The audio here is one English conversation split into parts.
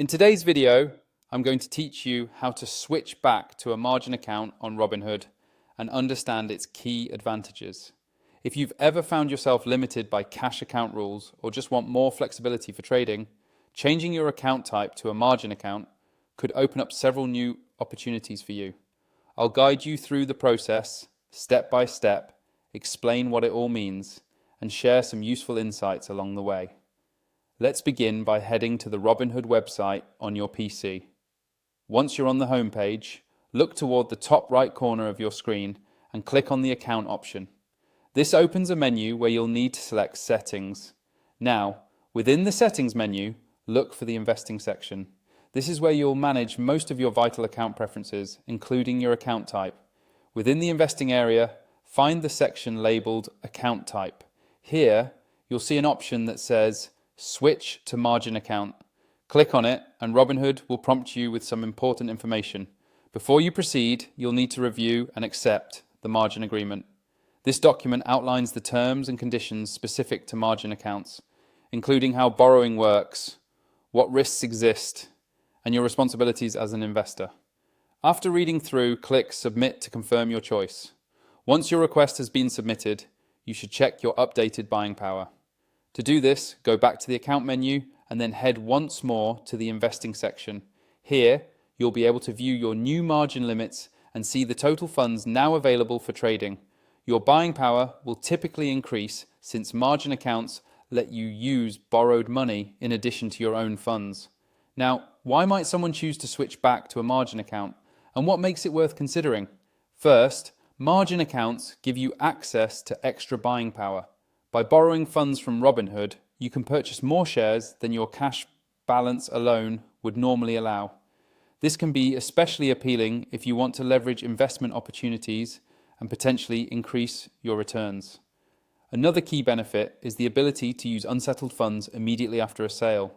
In today's video, I'm going to teach you how to switch back to a margin account on Robinhood and understand its key advantages. If you've ever found yourself limited by cash account rules or just want more flexibility for trading, changing your account type to a margin account could open up several new opportunities for you. I'll guide you through the process, step by step, explain what it all means, and share some useful insights along the way. Let's begin by heading to the Robinhood website on your PC. Once you're on the home page, look toward the top right corner of your screen and click on the account option. This opens a menu where you'll need to select Settings. Now, within the Settings menu, look for the Investing section. This is where you'll manage most of your vital account preferences, including your account type. Within the Investing area, find the section labeled Account Type. Here, you'll see an option that says Switch to Margin Account. Click on it and Robinhood will prompt you with some important information. Before you proceed, you'll need to review and accept the margin agreement. This document outlines the terms and conditions specific to margin accounts, including how borrowing works, what risks exist, and your responsibilities as an investor. After reading through, click Submit to confirm your choice. Once your request has been submitted, you should check your updated buying power. To do this, go back to the account menu and then head once more to the Investing section. Here, you'll be able to view your new margin limits and see the total funds now available for trading. Your buying power will typically increase since margin accounts let you use borrowed money in addition to your own funds. Now, why might someone choose to switch back to a margin account, and what makes it worth considering? First, margin accounts give you access to extra buying power. By borrowing funds from Robinhood, you can purchase more shares than your cash balance alone would normally allow. This can be especially appealing if you want to leverage investment opportunities and potentially increase your returns. Another key benefit is the ability to use unsettled funds immediately after a sale.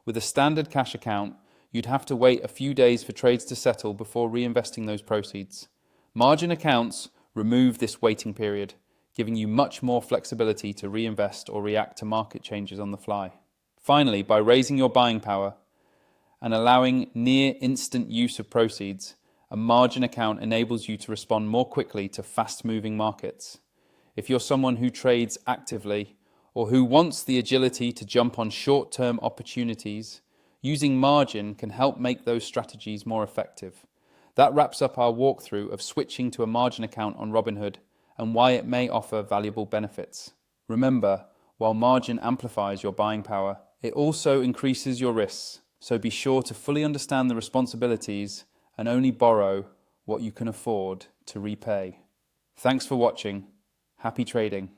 With a standard cash account, you'd have to wait a few days for trades to settle before reinvesting those proceeds. Margin accounts remove this waiting period, giving you much more flexibility to reinvest or react to market changes on the fly. Finally, by raising your buying power and allowing near instant use of proceeds, a margin account enables you to respond more quickly to fast-moving markets. If you're someone who trades actively or who wants the agility to jump on short-term opportunities, using margin can help make those strategies more effective. That wraps up our walkthrough of switching to a margin account on Robinhood and why it may offer valuable benefits. Remember, while margin amplifies your buying power, it also increases your risks, so be sure to fully understand the responsibilities and only borrow what you can afford to repay. Thanks for watching. Happy trading.